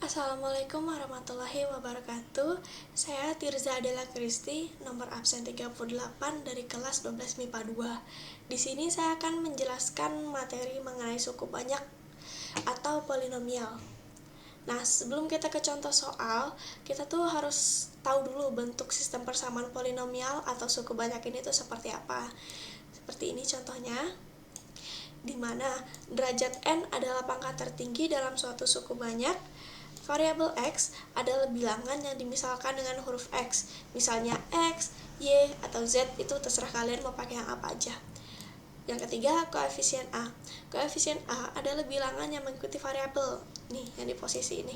Assalamualaikum warahmatullahi wabarakatuh. Saya Tirza Adela Kristi, nomor absen 38 dari kelas 12 MIPA 2. Di sini saya akan menjelaskan materi mengenai suku banyak atau polinomial. Nah, sebelum kita ke contoh soal, kita tuh harus tahu dulu bentuk sistem persamaan polinomial atau suku banyak ini tuh seperti apa. Seperti ini contohnya, di mana derajat n adalah pangkat tertinggi dalam suatu suku banyak. Variabel x adalah bilangan yang dimisalkan dengan huruf x. Misalnya x, y, atau z, itu terserah kalian mau pakai yang apa aja. Yang ketiga, koefisien a. Koefisien a adalah bilangan yang mengikuti variabel. Nih, yang di posisi ini.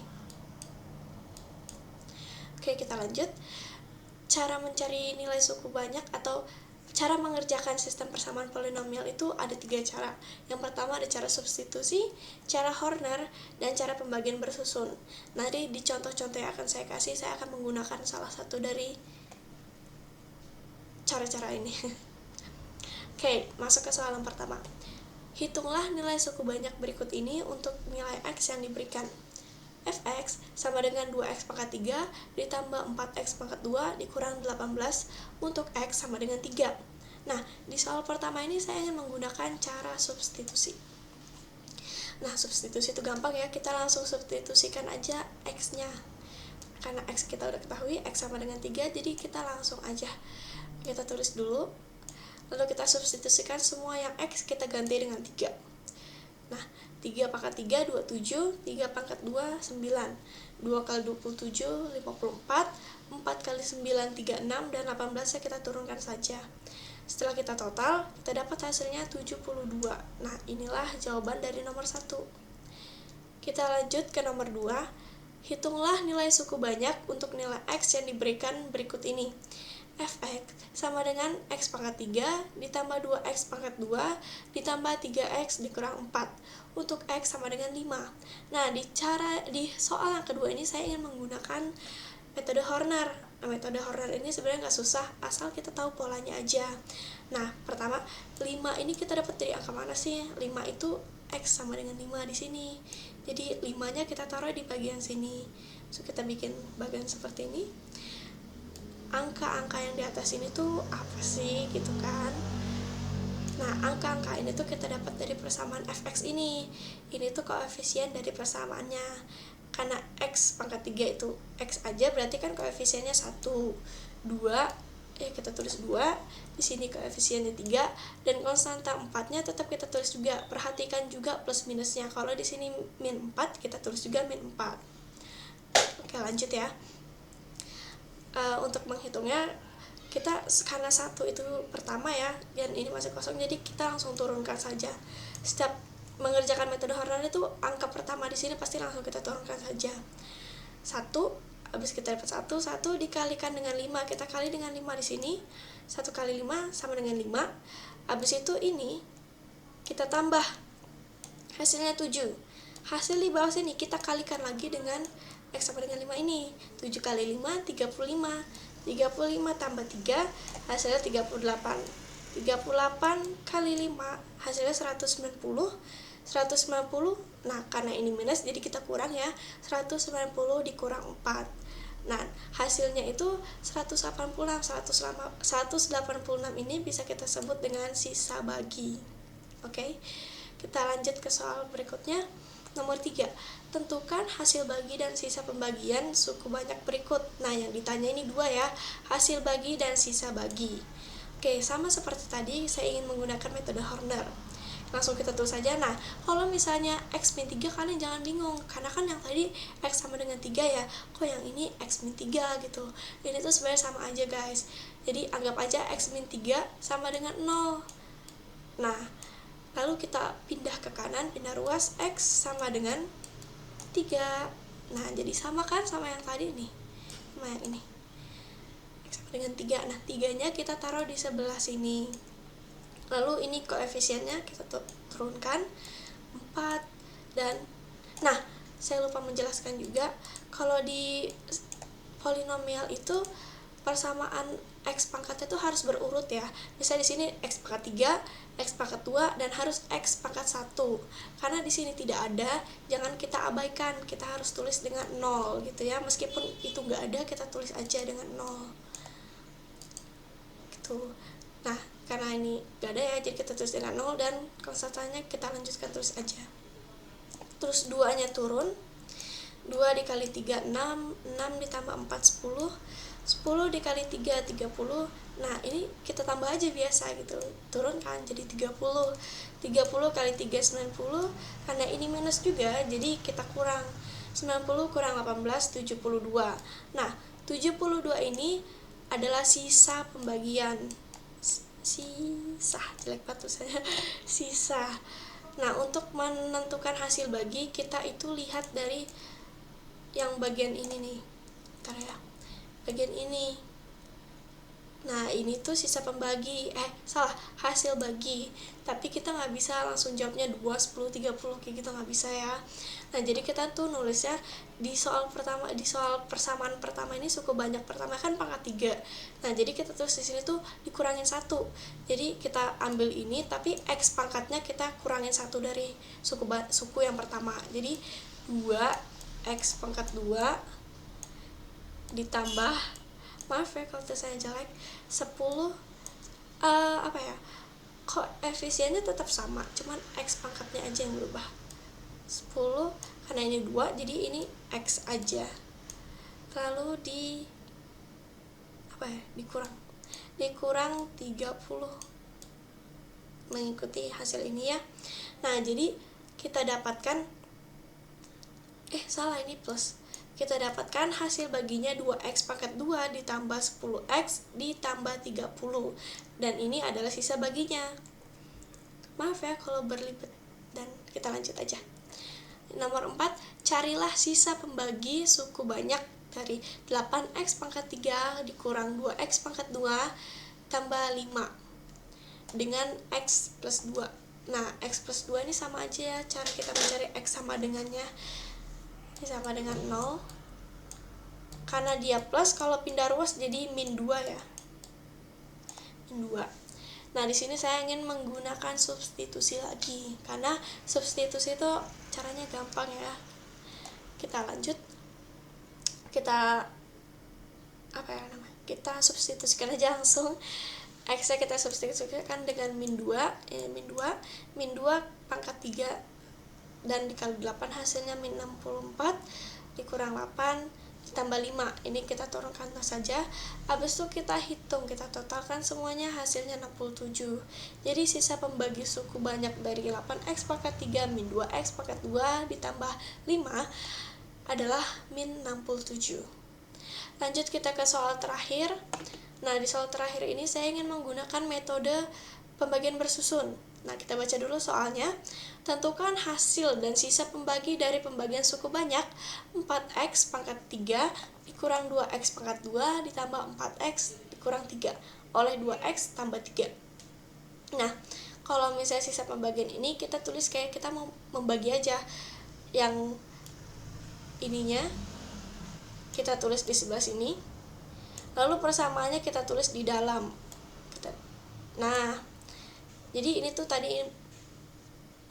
Oke, kita lanjut. Cara mencari nilai suku banyak atau cara mengerjakan sistem persamaan polinomial itu ada 3 cara. Yang pertama ada cara substitusi, cara Horner, dan cara pembagian bersusun. Nanti di contoh-contoh yang akan saya kasih, saya akan menggunakan salah satu dari cara-cara ini. Oke, masuk ke soal yang pertama. Hitunglah nilai suku banyak berikut ini untuk nilai x yang diberikan. Fx sama dengan 2x pangkat 3 ditambah 4x pangkat 2 dikurang 18 untuk x sama dengan 3. Nah, di soal pertama ini saya ingin menggunakan cara substitusi. Nah, substitusi itu gampang ya, kita langsung substitusikan aja x-nya. Karena x kita udah ketahui, x sama dengan 3, jadi kita langsung aja. Kita tulis dulu, lalu kita substitusikan semua yang x kita ganti dengan 3. Nah, 3 pangkat 3, 27, 3 pangkat 2, 9, 2 kali 27, 54, 4 kali 9, 36, dan 18 kita turunkan saja. Setelah kita total, kita dapat hasilnya 72. Nah, inilah jawaban dari nomor 1. Kita lanjut ke nomor 2. Hitunglah nilai suku banyak untuk nilai x yang diberikan berikut ini. Fx sama dengan x pangkat 3 ditambah 2x pangkat 2 ditambah 3x dikurang 4 untuk x sama dengan 5. Nah, di soal yang kedua ini saya ingin menggunakan metode Horner. Nah, metode Horner ini sebenarnya nggak susah, asal kita tahu polanya aja. Nah, pertama, 5 ini kita dapat dari angka mana sih? 5 itu x sama dengan 5 di sini. Jadi 5-nya kita taruh di bagian sini. So, kita bikin bagian seperti ini. Angka-angka yang di atas ini tuh apa sih gitu kan. Nah, angka-angka ini tuh kita dapat dari persamaan fx ini. Ini tuh koefisien dari persamaannya. Karena x pangkat 3 itu x aja, berarti kan koefisiennya 1, 2, kita tulis 2, di sini koefisiennya 3, dan konstanta 4-nya tetap kita tulis juga. Perhatikan juga plus minusnya. Kalau di sini min 4, kita tulis juga min 4. Oke, lanjut ya. Untuk menghitungnya, kita karena 1 itu pertama ya, dan ini masih kosong, jadi kita langsung turunkan saja. Setiap mengerjakan metode Horner itu angka pertama di sini pasti langsung kita turunkan saja. 1, habis kita dapat 1 dikalikan dengan 5, kita kali dengan 5 di sini. 1 kali 5 sama dengan 5. Habis itu ini kita tambah, hasilnya 7. Hasil di bawah sini kita kalikan lagi dengan x sama dengan 5 ini. 7 kali 5, 35. 35 tambah 3, hasilnya 38. 38 kali 5, hasilnya 190. 190, nah karena ini minus, jadi kita kurang ya. 190 dikurang 4. Nah, hasilnya itu 186. 186 ini bisa kita sebut dengan sisa bagi. Oke, kita lanjut ke soal berikutnya. Nomor 3, tentukan hasil bagi dan sisa pembagian suku banyak berikut. Nah, yang ditanya ini 2 ya, hasil bagi dan sisa bagi. Oke, sama seperti tadi, saya ingin menggunakan metode Horner. Langsung kita tulis saja. Nah, kalau misalnya x min 3, kalian jangan bingung, karena kan yang tadi x sama dengan 3 ya, kok yang ini x min 3 gitu. Ini tuh sebenarnya sama aja guys. Jadi anggap aja x min 3 sama dengan 0. Nah, lalu kita pindah ke kanan, pindah ruas, x sama dengan 3. Nah, jadi sama kan sama yang tadi nih, sama yang ini, x sama dengan 3. Nah, 3-nya kita taruh di sebelah sini. Lalu ini koefisiennya kita turunkan 4. Dan nah, saya lupa menjelaskan juga, kalau di polinomial itu persamaan X pangkatnya tuh harus berurut ya. Misalnya di sini X pangkat 3, X pangkat 2, dan harus X pangkat 1. Karena di sini tidak ada, jangan kita abaikan, kita harus tulis dengan 0 gitu ya. Meskipun itu nggak ada, kita tulis aja dengan 0 gitu. Nah, karena ini nggak ada ya, jadi kita tulis dengan 0, dan konstantannya kita lanjutkan tulis aja. Terus 2-nya turun, 2 dikali 3, 6 ditambah 4, 10 dikali 3, 30. Nah, ini kita tambah aja biasa gitu, turun kan, jadi 30 kali 3, 90. Karena ini minus juga, jadi kita kurang 90 kurang 18, 72. Nah, 72 ini adalah sisa pembagian. Jelek banget tulisannya. Sisa. Nah, untuk menentukan hasil bagi, kita itu lihat dari yang bagian ini nih. Bentar ya, bagian ini. Nah, ini tuh sisa pembagi, hasil bagi. Tapi kita nggak bisa langsung jawabnya 2, 10, 30 kayak gitu, nggak bisa ya. Nah, jadi kita tuh nulisnya di soal persamaan pertama ini, suku banyak pertama kan pangkat 3. Nah, jadi kita tulis di sini tuh dikurangin 1. Jadi kita ambil ini, tapi X pangkatnya kita kurangin 1 dari suku yang pertama. Jadi 2 X pangkat 2 ditambah, maaf ya kalau tulisannya jelek, 10, koefisiennya tetap sama, cuman X pangkatnya aja yang berubah. 10, karena ini 2, jadi ini X aja. Lalu dikurang 30 mengikuti hasil ini ya. Nah, jadi kita dapatkan ini plus. Kita dapatkan hasil baginya 2X pangkat 2 ditambah 10X ditambah 30. Dan ini adalah sisa baginya. Maaf ya kalau berlipat, dan kita lanjut aja. Nomor 4, carilah sisa pembagi suku banyak dari 8X pangkat 3 dikurang 2X pangkat 2 tambah 5 dengan X plus 2. Nah, X plus 2 ini sama aja ya, cara kita mencari X sama dengannya. Ini sama dengan 0. Karena dia plus, kalau pindah ruas jadi min 2 ya. Min 2. Nah, di sini saya ingin menggunakan substitusi lagi. Karena substitusi itu caranya gampang ya. Kita lanjut. Kita substitusikan aja langsung. X-nya kita substitusikan dengan min 2 pangkat 3 dan dikali 8 hasilnya min 64 dikurang 8 ditambah 5. Ini kita turunkan saja. Habis itu kita hitung, kita totalkan semuanya, hasilnya 67. Jadi sisa pembagi suku banyak dari 8X pangkat 3 min 2X pangkat 2 ditambah 5 adalah min 67. Lanjut kita ke soal terakhir. Nah, di soal terakhir ini saya ingin menggunakan metode pembagian bersusun. Nah, kita baca dulu soalnya. Tentukan hasil dan sisa pembagi dari pembagian suku banyak 4X pangkat 3 dikurang 2X pangkat 2 ditambah 4X dikurang 3 oleh 2X tambah 3. Nah, kalau misalnya sisa pembagian ini kita tulis kayak kita mau membagi aja. Yang ininya kita tulis di sebelah sini. Lalu persamaannya kita tulis di dalam. Nah, jadi ini tuh tadi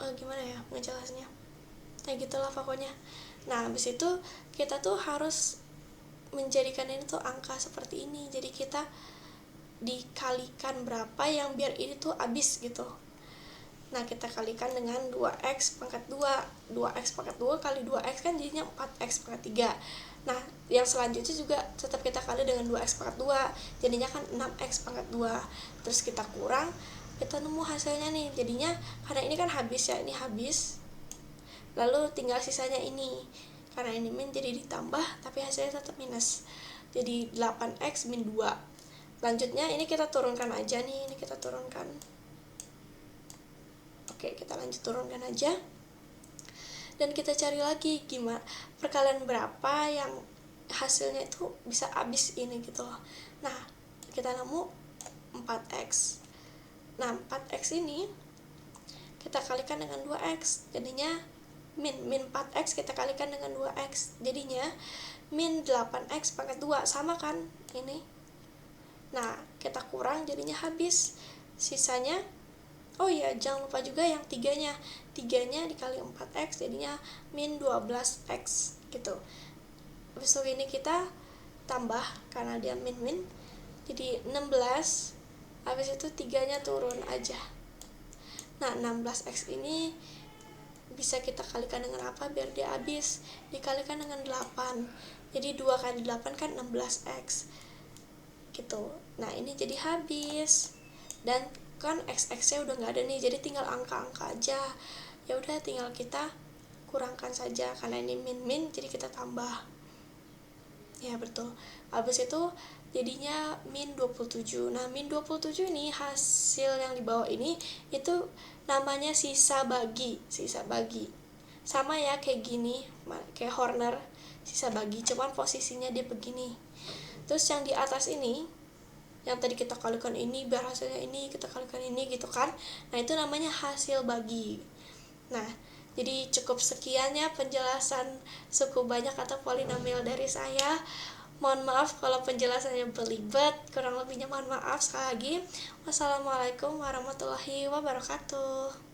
gimana ya ngejelasnya, gitulah pokoknya. Nah, habis itu kita tuh harus menjadikan ini tuh angka seperti ini. Jadi kita dikalikan berapa yang biar ini tuh habis gitu. Nah, kita kalikan dengan 2X pangkat 2. 2X pangkat 2 kali 2X kan jadinya 4X pangkat 3. Nah, yang selanjutnya juga tetap kita kali dengan 2X pangkat 2. Jadinya kan 6X pangkat 2. Terus kita kurang, kita nemu hasilnya nih. Jadinya karena ini kan habis ya, ini habis. Lalu tinggal sisanya ini. Karena ini min jadi ditambah, tapi hasilnya tetap minus. Jadi 8X min 2. Lanjutnya ini kita turunkan aja nih, ini kita turunkan. Oke, kita lanjut turunkan aja. Dan kita cari lagi gimana perkalian berapa yang hasilnya itu bisa habis ini gitu loh. Nah, kita nemu 4X. Nah, 4X ini kita kalikan dengan 2X. Jadinya min 4X kita kalikan dengan 2X. Jadinya min 8X pangkat 2. Sama kan ini? Nah, kita kurang jadinya habis. Sisanya, oh iya, jangan lupa juga yang tiganya. Tiganya dikali 4x jadinya min 12x gitu. Habis itu ini kita tambah karena dia min, jadi 16. Habis itu tiganya turun aja. Nah, 16x ini bisa kita kalikan dengan apa biar dia habis? Dikalikan dengan 8. Jadi 2 kali 8 kan 16x gitu. Nah, ini jadi habis. Dan kan x-nya udah nggak ada nih, jadi tinggal angka-angka aja. Ya udah, tinggal kita kurangkan saja karena ini min, jadi kita tambah. Ya betul. Habis itu jadinya min 27. Nah, min 27 ini hasil yang di bawah ini itu namanya sisa bagi. Sama ya kayak gini, kayak Horner sisa bagi, cuman posisinya dia begini. Terus yang di atas ini, yang tadi kita kalikan ini biar hasilnya ini, kita kalikan ini gitu kan. Nah, itu namanya hasil bagi. Nah, jadi cukup sekian ya penjelasan suku banyak atau polinomial dari saya. Mohon maaf kalau penjelasannya belibet, kurang lebihnya mohon maaf sekali lagi. Wassalamualaikum warahmatullahi wabarakatuh.